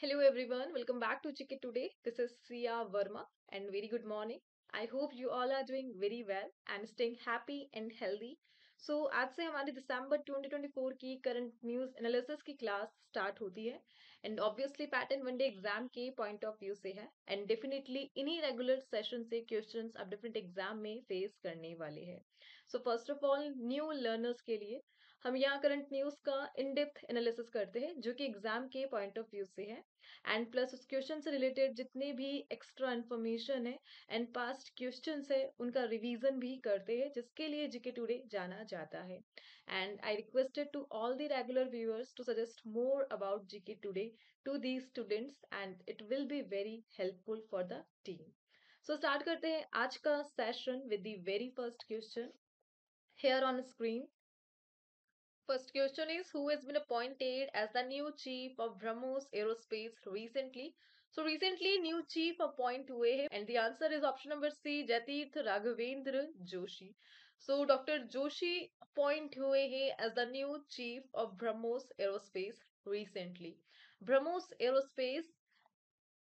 Hello everyone, welcome back to Chicky Today. This is Sia Verma and very good morning. I hope you all are doing very well and staying happy and healthy. So आज से हमारी दिसंबर 2024 की current news analysis की class start होती है and obviously pattern one day exam के point of view से है एंड डेफिनेटली इन्हीं रेगुलर सेशन से क्वेश्चंस आप डिफरेंट एग्जाम में फेस करने वाले हैं. So first of all new learners के लिए हम यहाँ करंट न्यूज़ का इन डेप्थ एनालिसिस करते हैं जो कि एग्जाम के पॉइंट ऑफ व्यू से है एंड प्लस उस क्वेश्चन से रिलेटेड जितने भी एक्स्ट्रा इन्फॉर्मेशन है एंड पास्ट क्वेश्चंस है उनका रिवीजन भी करते हैं जिसके लिए जीके टुडे जाना जाता है. And I requested to all the regular viewers to suggest more about GK today to the students and it will be very helpful for the team. So start करते हैं आज का session with the very first question here on screen. First question is who has been appointed as the new chief of BrahMos Aerospace recently? So recently new chief appoint हुए हैं and the answer is option number C Jatirth Raghavendra Joshi. So Dr. Joshi appoint हुए हैं as the new chief of BrahMos Aerospace recently. BrahMos Aerospace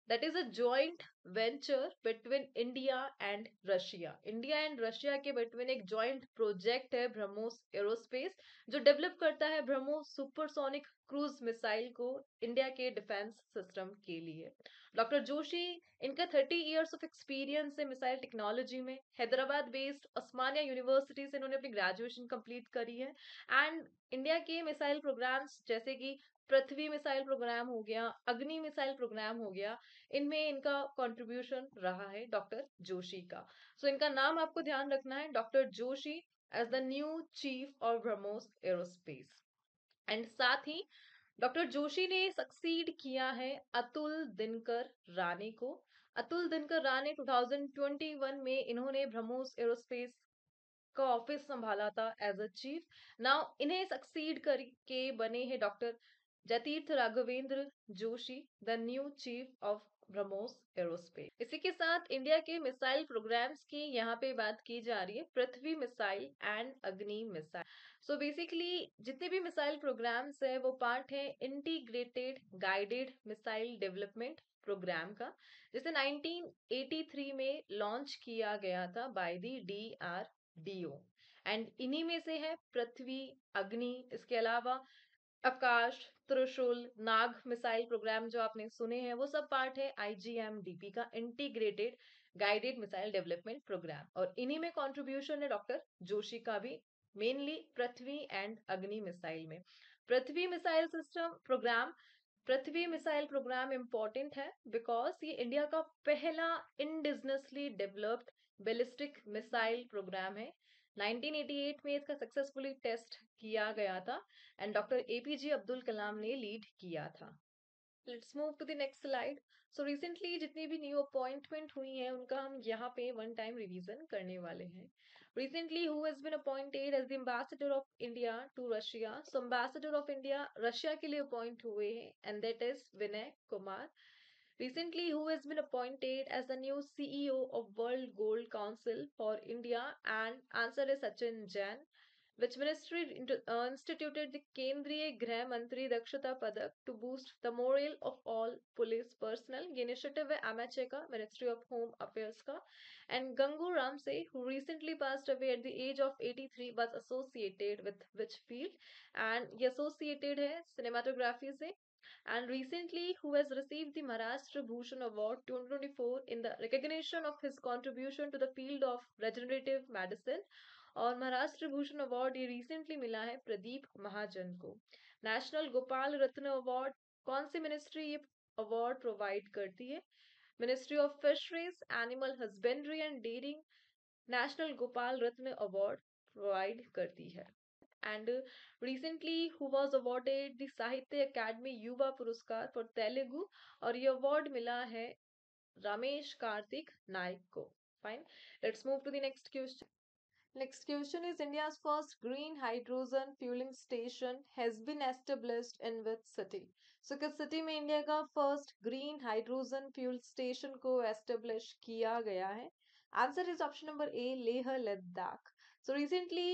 that is a joint venture between India and Russia. India and Russia के between एक joint project है BrahMos aerospace जो develop करता है BrahMos supersonic cruise missile को India के defence system के लिए. डॉक्टर जोशी इनका 30 इयर्स ऑफ एक्सपीरियंस है मिसाइल टेक्नोलॉजी में. हैदराबाद बेस्ड उस्मानिया यूनिवर्सिटी से इन्होंने अपनी ग्रेजुएशन कंप्लीट करी है एंड इंडिया के मिसाइल प्रोग्राम्स जैसे कि पृथ्वी मिसाइल प्रोग्राम हो गया, अग्नि मिसाइल प्रोग्राम हो गया, इनमें इनका कंट्रीब्यूशन रहा है डॉक्टर जोशी का. सो इनका नाम आपको ध्यान रखना है doctor Joshi as the new chief of BrahMos Aerospace. And साथ ही डॉक्टर जोशी ने सक्सीड किया है अतुल दिनकर राणे को. अतुल दिनकर राणे 2021 में इन्होंने ब्रह्मोस एरोस्पेस का ऑफिस संभाला था एज अ चीफ. नाउ इन्हें सक्सीड करके बने हैं doctor Jaiteerth Raghavendra Joshi the new chief of BrahMos aerospace. इसी के साथ इंडिया के मिसाइल प्रोग्राम्स की यहाँ पे बात की जा रही है Prithvi missile and Agni missile. So basically जितने भी मिसाइल प्रोग्राम्स है वो पार्ट है integrated guided missile development programme का जिसे 1983 में लॉन्च किया गया था बाय दी DRDO एंड इन्हीं में से है पृथ्वी, अग्नि, इसके अलावा आकाश, त्रिशूल, नाग मिसाइल प्रोग्राम जो आपने सुने हैं वो सब पार्ट है IGMDP का integrated guided missile development programme और इन्हीं में कंट्रीब्यूशन है डॉक्टर जोशी का भी mainly Prithvi and Agni missile में. Prithvi missile system programme Prithvi missile programme important है बिकॉज ये इंडिया का पहला indigenously developed ballistic missile programme है. 1988 में इसका सक्सेसफुली टेस्ट किया गया था and doctor APJ Abdul Kalam ने लीड किया था. Let's move to the next slide. So recently जितनी भी न्यू अपॉइंटमेंट हुई हैं उनका हम यहाँ पे वन टाइम रिवीजन करने वाले हैं. Recently, who has been appointed as the ambassador of India to Russia? So, ambassador of India Russia के लिए अपॉइंट हुए हैं and that is Vinay Kumar. Recently, who has been appointed as the new CEO of World Gold Council for India? And answer is Sachin Jain. Which ministry instituted the Kendriya Grah Mantri Dakshata Padak to boost the morale of all police personnel? ये initiative है MHA का, Ministry of Home Affairs का. And Gangu Ramsey, who recently passed away at the age of 83, was associated with which field? And ये associated है cinematography से. And recently, who has received the Maharashtra Bhushan Award 2024 in the recognition of his contribution to the field of regenerative medicine. और Maharashtra Bhushan award ये recently मिला है प्रदीप महाजन को. National Gopal Ratna award कौन सी मिनिस्ट्री ये अवार्ड प्रोवाइड करती है? Ministry of fisheries, animal husbandry and dairying national Gopal Ratna award provide करती है. And recently who was awarded the Sahitya Akademi युवा पुरस्कार फॉर तेलुगु और ये अवार्ड मिला है रमेश कार्तिक नायक को. Fine, let's move to the next question. Next question is India's first green hydrogen fueling station has been established in which city? So किस city में India का first green hydrogen fuel station को establish किया गया है? Answer is option number A, Leh Ladakh. So recently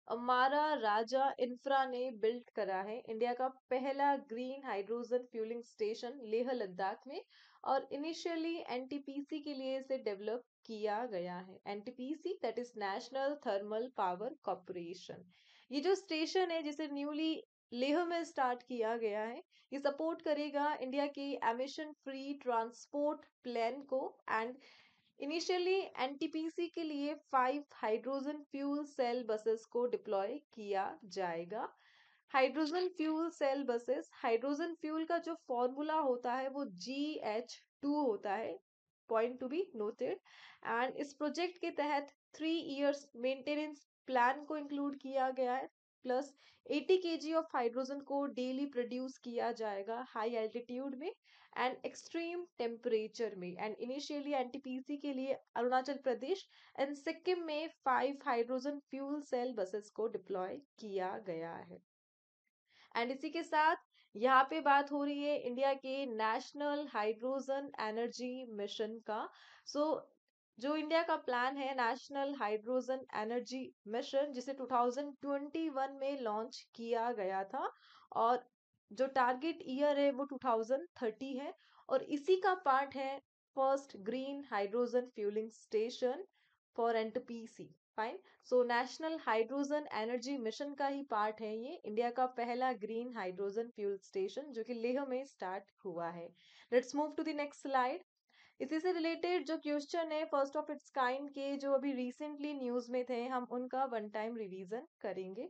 Amara Raja infra ने build करा है इंडिया का पहला green hydrogen fuelling station Leh Ladakh में। और इनिशियली एनटीपीसी के लिए इसे डेवलप किया गया है। NTPC that is national thermal power corporation. ये जो स्टेशन है जिसे न्यूली लेह में स्टार्ट किया गया है, ये सपोर्ट करेगा इंडिया के एमिशन फ्री ट्रांसपोर्ट प्लान को। एंड इनिशियली एनटीपीसी के लिए 5 हाइड्रोजन फ्यूल सेल बसेस को डिप्लॉय किया जाएगा। Hydrogen fuel cell buses, hydrogen fuel का जो फॉर्मूला होता है वो GH2 होता है, point to be noted. And इस प्रोजेक्ट के तहत 3 इयर्स मेंटेनेंस प्लान को इंक्लूड किया गया है, प्लस 80 kg ऑफ हाइड्रोजन को डेली प्रोड्यूस किया जाएगा हाई एल्टीट्यूड में एंड एक्सट्रीम टेम्परेचर में। एंड इनिशियली एनटीपीसी के लिए अरुणाचल प्रदेश एंड सिक्किम में 5 हाइड्रोजन फ्यूल सेल बसेस को डिप्लॉय किया गया है। एंड इसी के साथ यहाँ पे बात हो रही है इंडिया के नेशनल हाइड्रोजन एनर्जी मिशन का। सो जो इंडिया का प्लान है नेशनल हाइड्रोजन एनर्जी मिशन, जिसे 2021 में लॉन्च किया गया था, और जो टारगेट ईयर है वो 2030 है। और इसी का पार्ट है first green hydrogen fuelling station for NTPC. Fine. So national hydrogen energy mission का ही पार्ट है ये, इंडिया का पहला ग्रीन हाइड्रोजन फ्यूल स्टेशन जो कि लेह में स्टार्ट हुआ है। Let's move to the next slide. इसी से रिलेटेड जो क्वेश्चन है फर्स्ट ऑफ इट्स काइंड के जो अभी रिसेंटली न्यूज में थे, हम उनका वन टाइम रिवीजन करेंगे।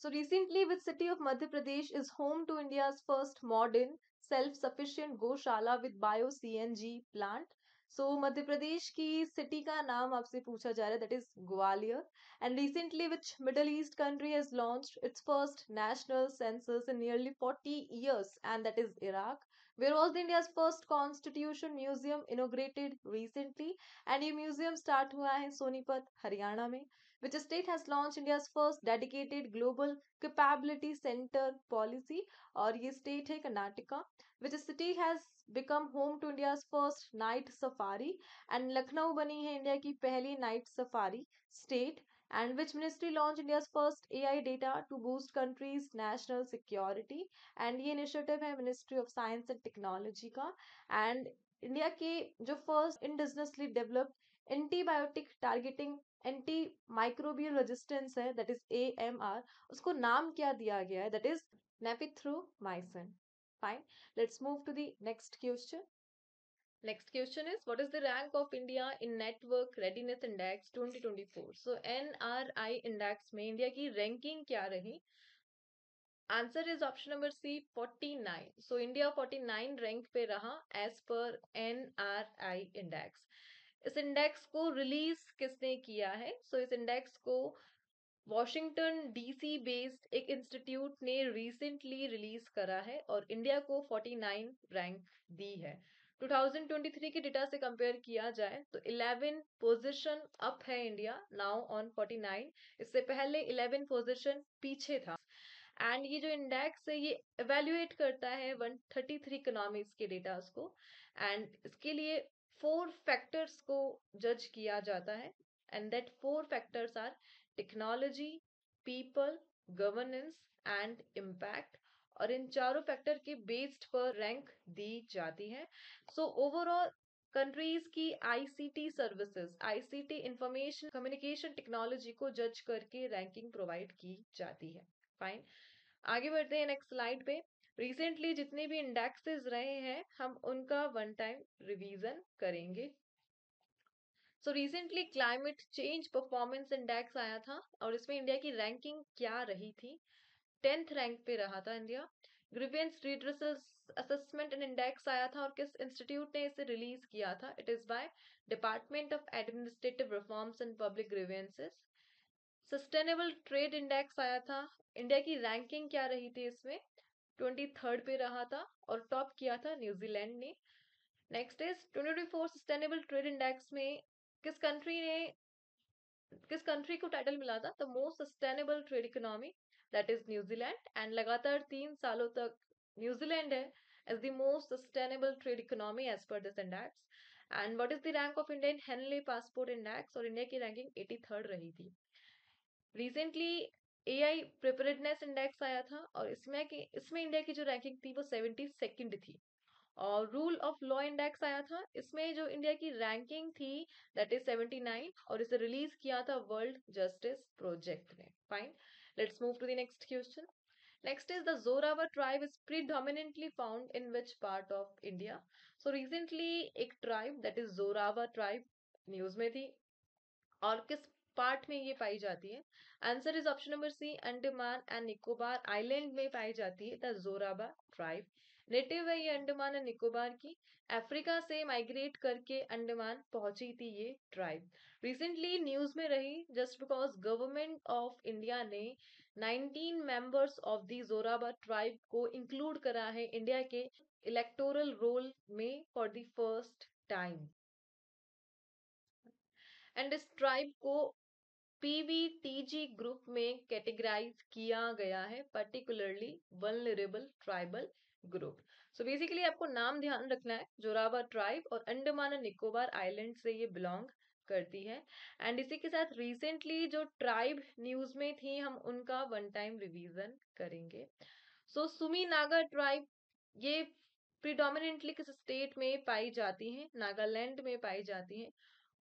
So recently, which city of Madhya Pradesh is home to India's first modern self-sufficient गौशाला with bio-CNG plant? So Madhya Pradesh की सिटी का नाम आपसे पूछा जा रहा है, that is Gwalior. And recently, which Middle East country has launched its first national census in nearly 40 years, and that is Iraq. Where was the India's first constitution museum inaugurated recently? And ये museum start हुआ है सोनीपत हरियाणा में। Which state has launched India's first dedicated global capability center policy? और ये state है Karnataka. Which city has become home to India's first night safari? And Lucknow बनी है India की पहली night safari state. And which ministry launched India's first AI data to boost country's national security? And ये initiative है Ministry of Science and Technology का। And India के जो first indigenously developed antibiotic targeting anti microbial resistance है, that is AMR, उसको नाम क्या दिया गया है, that is nafithromycin. Fine. Let's move to the next question. Next question is, what is the rank of India in Network Readiness Index 2024? So NRI index में India की ranking क्या रही? Answer is option number C 49। So India 49 rank पे रहा as per NRI index. इस index को release किसने किया है? सो इस इंडेक्स को वॉशिंगटन DC बेस्ड एक इंस्टीट्यूट ने रिसेंटली रिलीज करा है और इंडिया को 49 रैंक दी है। 2023 के डेटा से कंपेयर किया जाए तो 11 पोजीशन अप है इंडिया नाउ ऑन 49। इससे पहले 11 पोजीशन पीछे था। एंड ये जो इंडेक्स है ये एवेल्युएट करता है 133 इकोनॉमीज के डेटास को। एंड इसके लिए 4 फैक्टर्स को जज किया जाता है, and that 4 factors are technology, people, governance and impact. और इन चारों फैक्टर के बेस्ड पर रैंक दी जाती है। सो ओवरऑल कंट्रीज की ICT services, ICT information communication technology को जज करके रैंकिंग प्रोवाइड की जाती है। फाइन। आगे बढ़ते हैं नेक्स्ट स्लाइड पे। रिसेंटली जितने भी इंडेक्सेस रहे हैं हम उनका वन टाइम रिवीजन करेंगे। So recently climate change performance index आया था और इसमें इंडिया की रैंकिंग क्या रही थी? 10th रैंक पे रहा था India. Grievance redressal assessment and index आया था और किस इंस्टीट्यूट ने इसे रिलीज किया था? It is by department of administrative reforms and public grievances. Sustainable trade index आया था। इंडिया की रैंकिंग क्या रही थी इसमें? 23rd पे रहा था और टॉप किया था न्यूजीलैंड ने। Next is 2024 sustainable trade index में किस कंट्री ने किस कंट्री को टाइटल मिला था the most sustainable trade economy? That is New Zealand. And लगातार 3 सालों तक न्यूजीलैंड है as the most sustainable trade economy as per this index. And what is the rank of Indian Henley passport index? और India की ranking 83rd रही थी। Recently AI preparedness index आया था, और इसमें इंडिया की जो रैंकिंग थी वो 72nd थी। और रूल ऑफ लॉ इंडेक्स आया था, इसमें जो इंडिया की रैंकिंग थी दैट इज 79, और इसे रिलीज किया था वर्ल्ड जस्टिस प्रोजेक्ट ने। Fine, let's move to the next question. Next is the Zorawa tribe is predominantly found in which part of India? So recently एक tribe that is Zorawa tribe news में थी, और किस part में ये पाई जाती है? Answer is option number C, Andaman and Nicobar island में पाई जाती है द जोराबा ट्राइब। नेटिव है ये अंडमान एंड निकोबार की। अफ्रीका से माइग्रेट करके अंडमान पहुंची थी ये ट्राइब। रिसेंटली न्यूज में रही just because government of India ने 19 मेंबर्स ऑफ द जोराबा ट्राइब को इंक्लूड करा है इंडिया के इलेक्टोरल रोल में for the first time. And इस ट्राइब को पीवीटीजी ग्रुप में कैटेगराइज किया गया है, particularly vulnerable tribal group. So basically आपको नाम ध्यान रखना है, जोरावा ट्राइब और अंडमान एंड निकोबार आइलैंड से ये बिलोंग करती है। एंड इसी के साथ रिसेंटली जो ट्राइब न्यूज में थी हम उनका वन टाइम रिवीजन करेंगे। सो सुमी नागा ट्राइब ये प्रिडोमिनेंटली किस स्टेट में पाई जाती हैं? नागालैंड में पाई जाती हैं।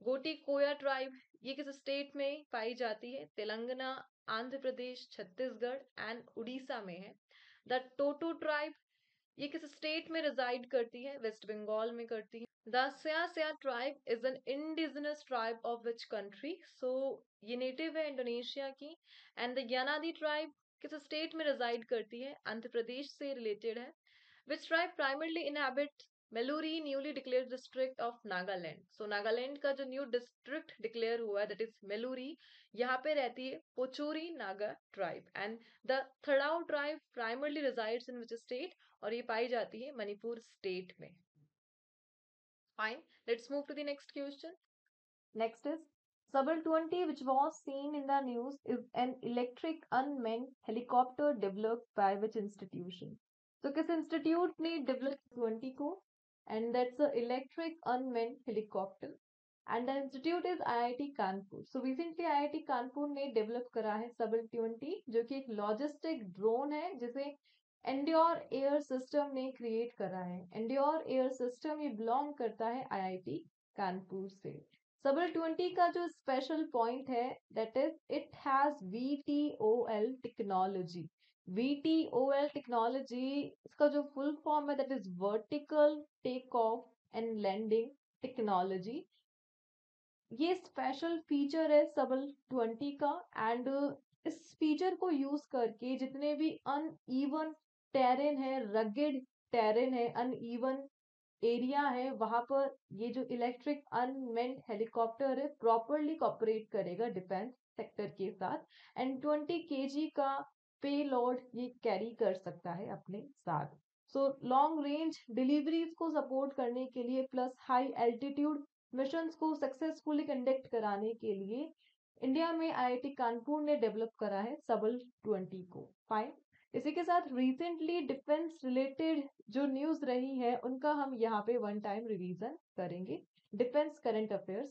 गोटी कोया ट्राइब ये किस स्टेट में पाई जाती है? तेलंगाना, आंध्र प्रदेश, छत्तीसगढ़ एंड उड़ीसा में है। द टोटो ट्राइब ये किस स्टेट में रिजाइड करती है? वेस्ट बंगाल में करती है। द स्या tribe is an indigenous tribe of which country? So ये नेटिव है इंडोनेशिया की। एंड द यानादी ट्राइब किस स्टेट में रिजाइड करती है? आंध्र प्रदेश से रिलेटेड है। Which tribe primarily inhabits Meluri newly declared district of Nagaland? So Nagaland का जो न्यू डिस्ट्रिक्ट डिक्लेयर हुआ है दैट इज मेलूरी, यहाँ पे रहती है Pochury Naga tribe. And the Thadou tribe primarily resides in which state? और ये पाई जाती है मणिपुर स्टेट में। Fine, let's move to the next question. Next is Sabal 20, which was seen in the news, is an electric unmanned helicopter developed by which institution? So, किस institute ने develop 20 को? And that's the electric unmanned helicopter. And the institute is IIT Kanpur. So recently IIT Kanpur ने develop करा है Sabal 20, जो कि एक logistic drone है जिसे Endure Air System ने create करा है। Endure Air System ये belong करता है IIT कानपुर से। सबल 20 का जो स्पेशल पॉइंट है that is it has VTOL technology. VTOL technology इसका जो फुल फॉर्म है that is vertical take off and landing technology. ये स्पेशल फीचर है सबल 20 का। एंड इस फीचर को यूज करके जितने भी अनइवन टेरेन है, रगेड टेरेन है, अनइवन एरिया है, वहां पर ये जो इलेक्ट्रिक अनमेन्ड हेलीकॉप्टर है प्रॉपरली कॉपरेट करेगा डिफेंस सेक्टर के साथ। एंड 20 kg का पे लोड ये कैरी कर सकता है अपने साथ। सो लॉन्ग रेंज डिलीवरीज को सपोर्ट करने के लिए प्लस हाई एल्टीट्यूड मिशंस को सक्सेसफुली कंडक्ट कराने के लिए इंडिया में IIT कानपुर ने डेवलप करा है सबल 20 को। फाइन, इसी के साथ रिसेंटली डिफेंस रिलेटेड जो न्यूज रही है उनका हम यहाँ पे वन टाइम रिवीजन करेंगे। Defence current affairs.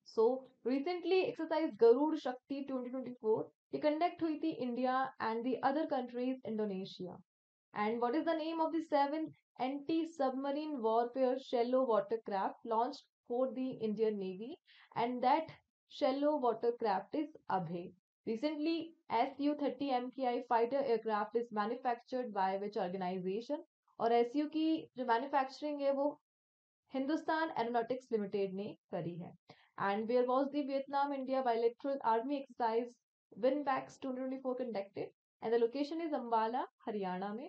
So recently exercise Garud Shakti 2024 ये कंडक्ट हुई थी India and the other countries Indonesia. And what is the name of the seventh anti-submarine warfare shallow watercraft launched for the Indian Navy? And that shallow watercraft is Abhay. Recently, Su-30 MKI fighter aircraft is manufactured by which organization? और SU की जो manufacturing है वो Hindustan aeronautics limited ने करी है। And where was the Vietnam India bilateral army exercise VINBAX 2024 conducted? And the location is Ambala, Haryana में।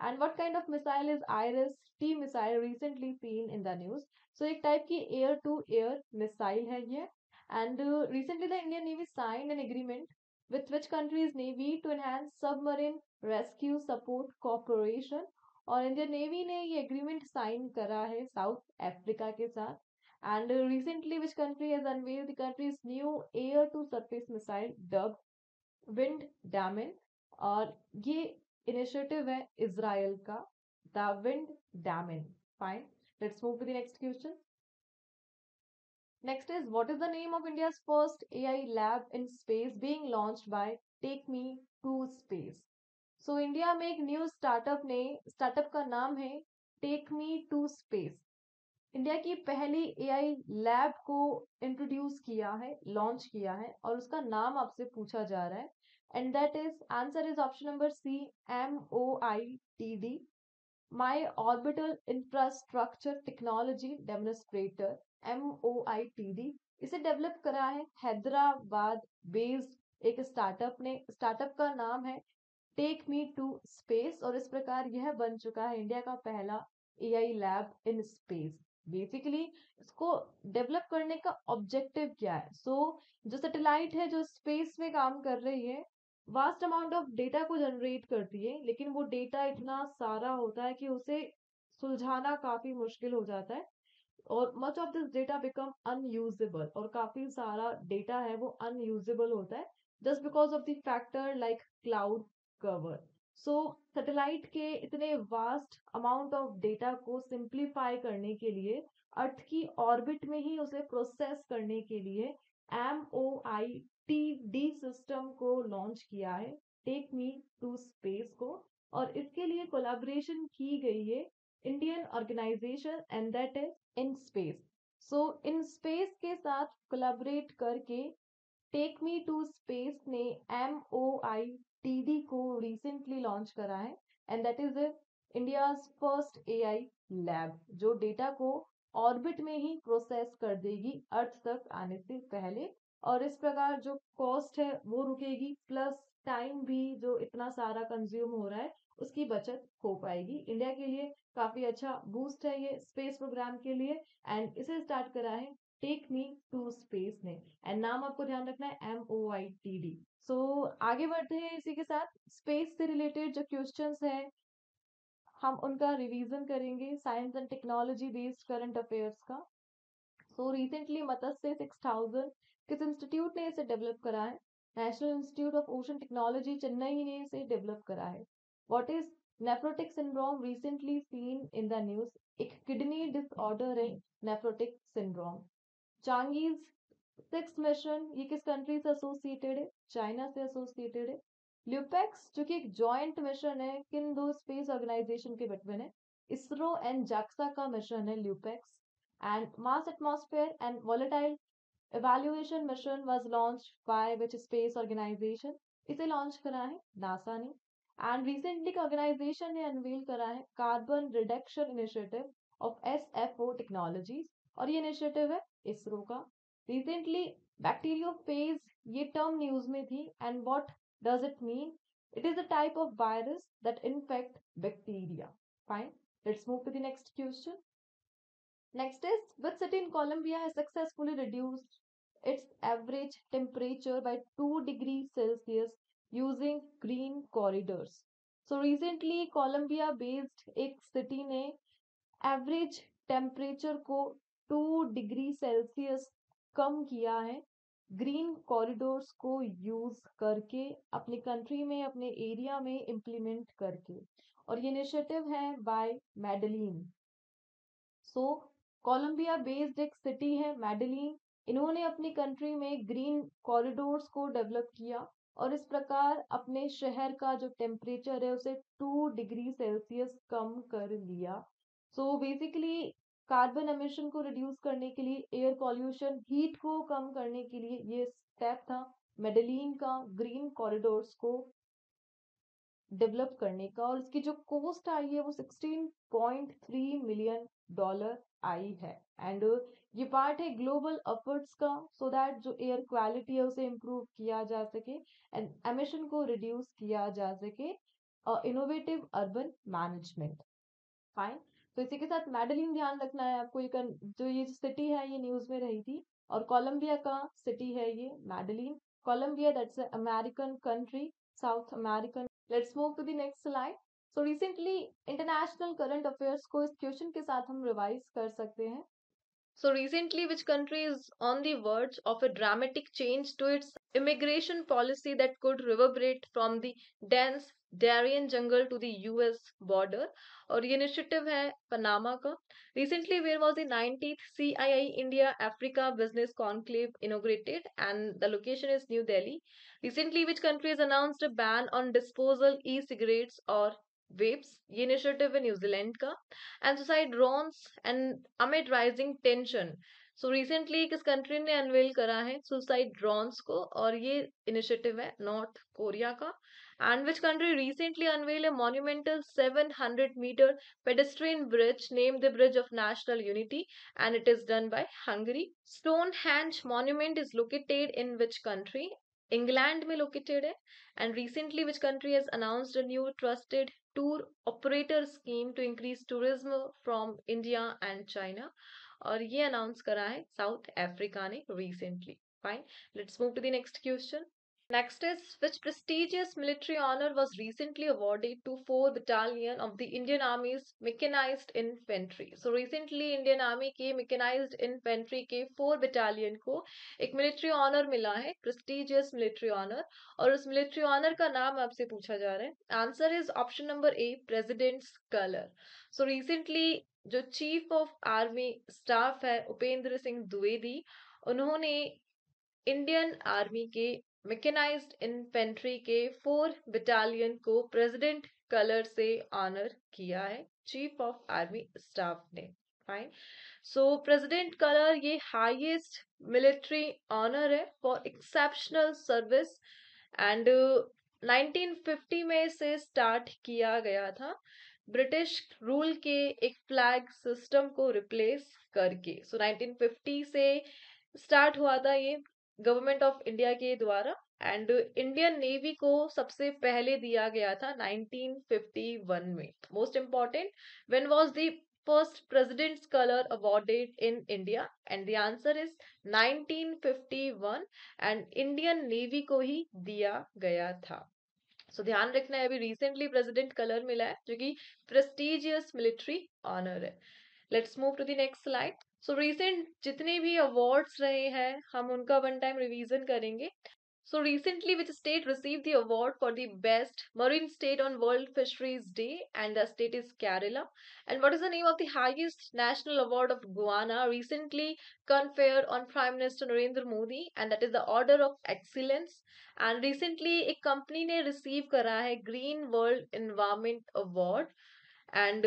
And what kind of missile is IRIS-T missile recently seen in the news? So एक type की air to air missile है ये। And recently the Indian Navy signed an agreement with which country's navy to enhance submarine rescue support cooperation? और Indian navy ने ये agreement sign करा है South Africa के साथ। And recently which country has unveiled the country's new air to surface missile dubbed Wind Demon? और ये initiative है इजराइल का, the Wind Demon. Fine, let's move to the next question. Next is what is the name of India's first AI lab in space being launched by Take Me to Space. So India में एक new startup का नाम है Take Me to Space. India की पहली AI lab को introduce किया है, लॉन्च किया है, और उसका नाम आपसे पूछा जा रहा है, and that is answer is option number C, MOITD, my orbital infrastructure technology demonstrator, MOITD। इसे डेवलप करा है हैदराबाद बेस्ड एक स्टार्टअप का नाम है टेक मी टू स्पेस, और इस प्रकार यह बन चुका है इंडिया का पहला AI lab in space. Basically इसको डेवलप करने का ऑब्जेक्टिव क्या है? जो सैटेलाइट है जो स्पेस में काम कर रही है, वास्ट अमाउंट ऑफ डेटा को जनरेट करती है, लेकिन वो डेटा इतना सारा होता है कि उसे सुलझाना काफी मुश्किल हो जाता है, और much of this data become unusable, और काफी सारा डेटा है वो अनयूजेबल होता है just because of the factor like cloud cover. So satellite के इतने वास्ट अमाउंट ऑफ डेटा को सिंप्लीफाई करने के लिए, अर्थ की ऑर्बिट में ही उसे प्रोसेस करने के लिए MOITD सिस्टम को लॉन्च किया है, टेक मी टू स्पेस को, और इसके लिए कोलैबोरेशन की गई है Indian organisation and that is in space. So in space के साथ कोलैबोरेट करके टेक मी टू स्पेस ने MOITD को रिसेंटली लॉन्च करा है, and that is India first AI lab, जो डेटा को ऑर्बिट में ही प्रोसेस कर देगी अर्थ तक आने से पहले, और इस प्रकार जो कॉस्ट है वो रुकेगी, प्लस टाइम भी जो इतना सारा कंज्यूम हो रहा है उसकी बचत हो पाएगी। इंडिया के लिए काफी अच्छा बूस्ट है ये स्पेस प्रोग्राम के लिए, एंड इसे स्टार्ट करा है टेक मी टू स्पेस ने, एंड नाम आपको ध्यान रखना है MOITD। सो आगे बढ़ते हैं इसी के साथ, स्पेस से रिलेटेड जो क्वेश्चंस हैं हम उनका रिवीजन करेंगे, science and technology based current affairs का। सो रिसेंटली मत्स्य 6000 किस इंस्टीट्यूट ने इसे डेवलप करा है? National institute of ocean technology Chennai ने इसे डेवलप करा है। What is nephrotic syndrome recently seen in the news? एक किडनी डिसऑर्डर है नेफ्रोटिक सिंड्रोम। चांगीज 6 मिशन ये किस कंट्री से एसोसिएटेड है? चाइना से एसोसिएटेड है। ल्यूपेक्स जो कि एक जॉइंट मिशन है किन दो स्पेस ऑर्गेनाइजेशन के बिटवीन है? इसरो एंड जाक्सा का मिशन है LUPEX. And Mars atmosphere and volatile evaluation mission was launched by which space organization? इसे लॉन्च करा है नासा ने। एंड रिसेंटली का ऑर्गेनाइजेशन ने अनवील करा है carbon reduction initiative of SFO technologies, और ये इनिशिएटिव है इसरो का। रिसेंटली बैक्टीरियोफेज ये टर्म न्यूज में थी, and what does it mean? It is a type of virus that infect bacteria. Fine, let's move to the next question. Next is, which city in Colombia has successfully reduced its average temperature by 2 degrees Celsius using green corridors? So recently Colombia based एक city ने average temperature को 2 degree Celsius कम किया है green corridors को use करके, अपनी country में अपने एरिया में इम्प्लीमेंट करके, और ये इनिशिएटिव है बाय मेडलिन। सो कोलंबिया बेस्ड एक सिटी है मेडलिन, इन्होंने अपनी कंट्री में ग्रीन कॉरिडोर्स को डेवलप किया, और इस प्रकार अपने शहर का जो टेम्परेचर है उसे 2 डिग्री सेल्सियस कम कर लिया। सो बेसिकली कार्बन एमिशन को रिड्यूस करने के लिए, एयर पॉल्यूशन हीट को कम करने के लिए ये स्टेप था मेडलिन का ग्रीन कॉरिडोर्स को डेवलप करने का, और इसकी जो कॉस्ट आई है वो $16.3 मिलियन आई है। एंड ये पार्ट है ग्लोबल एफर्ट्स का, सो दैट जो एयर क्वालिटी है उसे इम्प्रूव किया जा सके एंड एमिशन को रिड्यूस किया जा सके, इनोवेटिव अर्बन मैनेजमेंट। फाइन, तो इसी के साथ मेडलिन ध्यान रखना है आपको, जो ये सिटी है ये न्यूज में रही थी, और कोलंबिया का सिटी है ये Medellin. Colombia that's American country, South American. Let's move to the next slide. So recently international current affairs को इस क्वेश्चन के साथ हम रिवाइज कर सकते हैं। So recently, which country is on the verge of a dramatic change to its immigration policy that could reverberate from the dense Darien jungle to the US border? और ये initiative है Panama का. Recently, where was the 90th CII India Africa Business Conclave inaugurated, and the location is New Delhi. Recently, which country has announced a ban on disposal e-cigarettes or vapes? ये initiative है New Zealand का. And suicide drones and amid rising tension. So recently किस country ने unveil करा है suicide drones को, और ये इनिशिएटिव है नॉर्थ कोरिया का. And which country recently unveil a monumental 700-meter pedestrian bridge named the Bridge of National Unity, and it is done by Hungary. Stonehenge monument is located in which country? England में located है. And recently which country has announced a new trusted tour operator scheme to increase tourism from India and China, और ये announce करा है South Africa ने recently. Fine, let's move to the next question. Next is, which prestigious military honor was recently awarded to 4 battalion of the Indian Army's Mechanized Infantry? So recently Indian Army के Mechanized Infantry के 4 battalion को एक military honor मिला है, prestigious military honor, और उस military honor का नाम आपसे पूछा जा रहा है. Answer is option number A, President's Color. So recently जो Chief of Army Staff है उपेंद्र सिंह द्विवेदी, उन्होंने इंडियन आर्मी के मैकेनाइज्ड इन्फेंट्री के 4 बटालियन को प्रेसिडेंट कलर से ऑनर किया है चीफ ऑफ आर्मी स्टाफ ने. फाइन. सो प्रेसिडेंट कलर ये हाईएस्ट मिलिट्री ऑनर है फॉर एक्सेप्शनल सर्विस, एंड 1950 में से स्टार्ट किया गया था ब्रिटिश रूल के एक फ्लैग सिस्टम को रिप्लेस करके. सो 1950 से स्टार्ट हुआ था ये गवर्नमेंट ऑफ इंडिया के द्वारा, एंड इंडियन नेवी को सबसे पहले दिया गया था 1951 में. Most important, when was the first president's colour awarded in India? And the answer is 1951, and Indian Navy को ही दिया गया था. सो ध्यान रखना है, अभी रिसेंटली प्रेसिडेंट कलर मिला है जो कि प्रेस्टिजियस मिलिट्री ऑनर है. Let's move to the next slide. So recent जितने भी अवार्ड्स रहे हैं हम उनका वन टाइम रिवीजन करेंगे. So recently, which state received the award for the best marine state on World Fisheries Day? And the state is Kerala. And what is the name of the highest national award of Guyana recently conferred on Prime Minister Narendra Modi? And that is the Order of Excellence. And recently, एक company ने receive करा है Green World Environment Award. And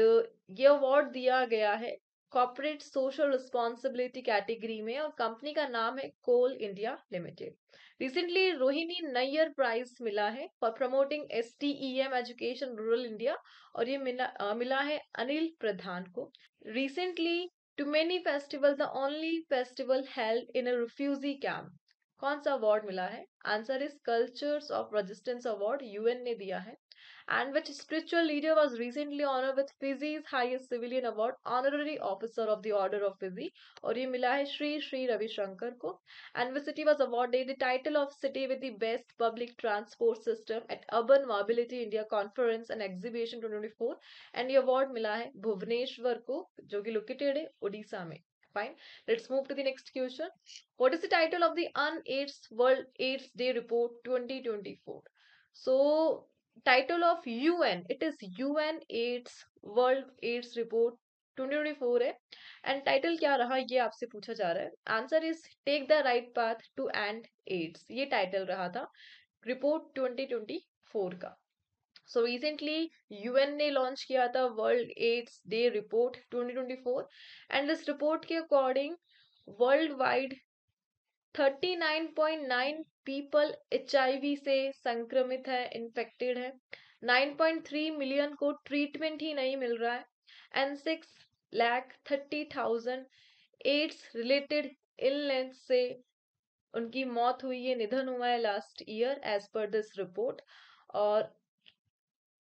ये award दिया गया है corporate social responsibility category में, और कंपनी का नाम है Coal India Limited. Recently Rohini Nayyar prize मिला है for promoting STEM education rural India, और ये मिला है अनिल प्रधान को. Recently Tumaini festival the only festival held in a refugee camp, कौन सा अवार्ड मिला है? Answer is cultures of resistance award, UN ने दिया है. And which spiritual leader was recently honored with Fiji's highest civilian award, Honorary Officer of the Order of Fiji, और ये मिला है श्री श्री रविशंकर को. And which city was awarded the title of city with the best public transport system at Urban Mobility India Conference and Exhibition 2024, and ये award मिला है भुवनेश्वर को जो कि located है उड़ीसा में. Fine. Let's move to the next question. What is the title of the UNAIDS World AIDS Day Report 2024? So title of UN, it is UN AIDS World AIDS report 2024 है. And title क्या रहा ये आपसे पूछा जा रहा है. Answer is take the right path to end AIDS, ये टाइटल रहा था रिपोर्ट 2024 का. सो रिसेंटली यूएन ने लॉन्च किया था World AIDS Day report 2024, and इस रिपोर्ट के according world wide 39.9 people HIV से संक्रमित है, इन्फेक्टेड है. 9.3 मिलियन को ट्रीटमेंट ही नहीं मिल रहा है, एंड 6,30,000 एड्स रिलेटेड इलनेस से उनकी मौत हुई है, निधन हुआ है last year as per this report. और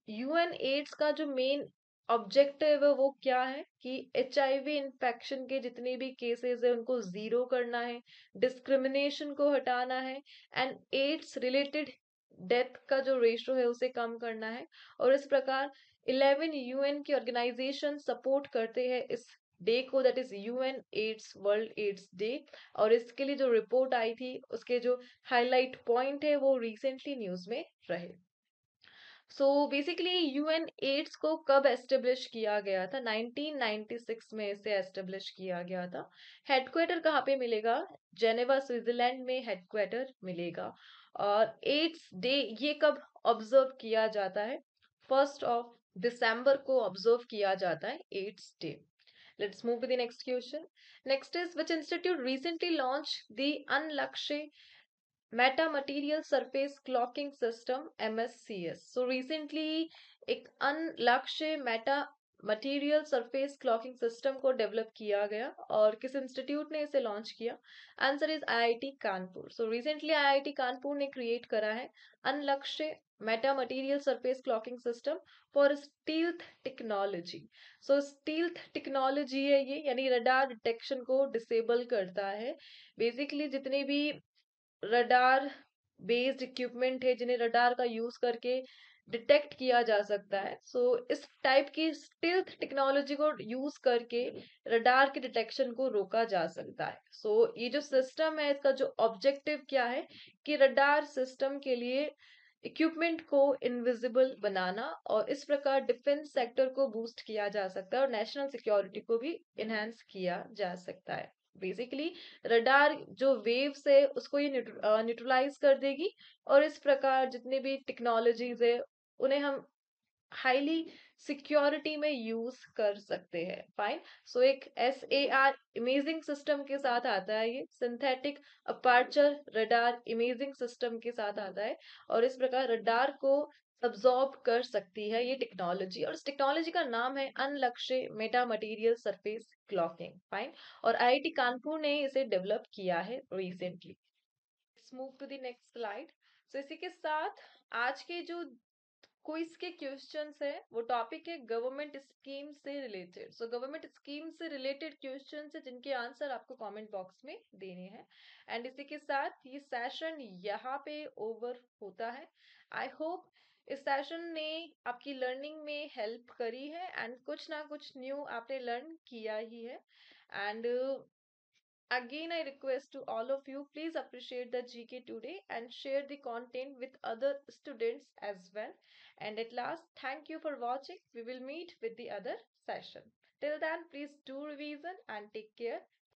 यूएन एड्स का जो मेन ऑब्जेक्टिव है वो क्या है कि HIV इन्फेक्शन के जितने भी केसेस है उनको जीरो करना है, डिस्क्रिमिनेशन को हटाना है, एंड एड्स रिलेटेड डेथ का जो रेशो है उसे कम करना है. और इस प्रकार 11 यूएन की ऑर्गेनाइजेशन सपोर्ट करते हैं इस डे को, that is UN AIDS, World AIDS Day. और इसके लिए जो रिपोर्ट आई थी उसके जो हाईलाइट पॉइंट है वो रिसेंटली न्यूज में रहे। सो बेसिकली यूएन एड्स को कब एस्टेब्लिश किया गया था? 1996 में इसे एस्टेब्लिश किया गया था। हेडक्वार्टर कहाँ पे मिलेगा? जेनेवा स्विट्जरलैंड में हेडक्वार्टर मिलेगा। और एड्स डे ये कब ऑब्जर्व किया जाता है? 1 दिसंबर को ऑब्जर्व किया जाता है AIDS Day. Let's move to the next question. Next is, which institute recently launched the Unlakshay meta material surface cloaking system MSCS? So recently एक Anlakshya meta material surface cloaking system को develop किया गया, और किस institute ने इसे launch किया? Answer is IIT Kanpur. So recently IIT Kanpur ने क्रिएट करा है Anlakshya meta material surface cloaking system for stealth technology. So stealth technology है ये, यानी रडार डिटेक्शन को डिसेबल करता है। बेसिकली जितने भी रडार बेस्ड इक्विपमेंट है जिन्हें रडार का यूज करके डिटेक्ट किया जा सकता है, सो इस टाइप की स्टील्थ टेक्नोलॉजी को यूज करके रडार के डिटेक्शन को रोका जा सकता है। सो ये जो सिस्टम है इसका जो ऑब्जेक्टिव क्या है कि रडार सिस्टम के लिए इक्विपमेंट को इनविजिबल बनाना, और इस प्रकार डिफेंस सेक्टर को बूस्ट किया जा सकता है और नेशनल सिक्योरिटी को भी इनहेंस किया जा सकता है। बेसिकली रडार जो वेव्स है उसको ये न्यूट्रलाइज कर देगी, और इस प्रकार जितने भी टेक्नोलॉजीज है उन्हें हम हाईली सिक्योरिटी में यूज कर सकते हैं। फाइन। सो एक SAR इमेजिंग सिस्टम के साथ आता है, ये synthetic aperture radar imaging system के साथ आता है, और इस प्रकार रडार को अब्सॉर्ब कर सकती है ये टेक्नोलॉजी, और इस टेक्नोलॉजी का नाम है Anlakshya meta material surface cloaking. Fine. और IIT कानपुर ने इसे डेवलप किया है recently. Let's move to the next slide. So इसी के साथ आज के जो क्विज के क्वेश्चंस है वो टॉपिक है गवर्नमेंट स्कीम से रिलेटेड। सो गवर्नमेंट स्कीम से रिलेटेड क्वेश्चंस है जिनके आंसर आपको कमेंट बॉक्स में देने हैं। एंड इसी के साथ ये सेशन यहाँ पे ओवर होता है। आई होप इस सेशन ने आपकी लर्निंग में हेल्प करी है, एंड कुछ ना कुछ न्यू आपने लर्न किया ही है। And again, I request to all of you, please appreciate the GK today and share the content with other students as well. And at last, thank you for watching. We will meet with the other session. Till then, please do revision and take care.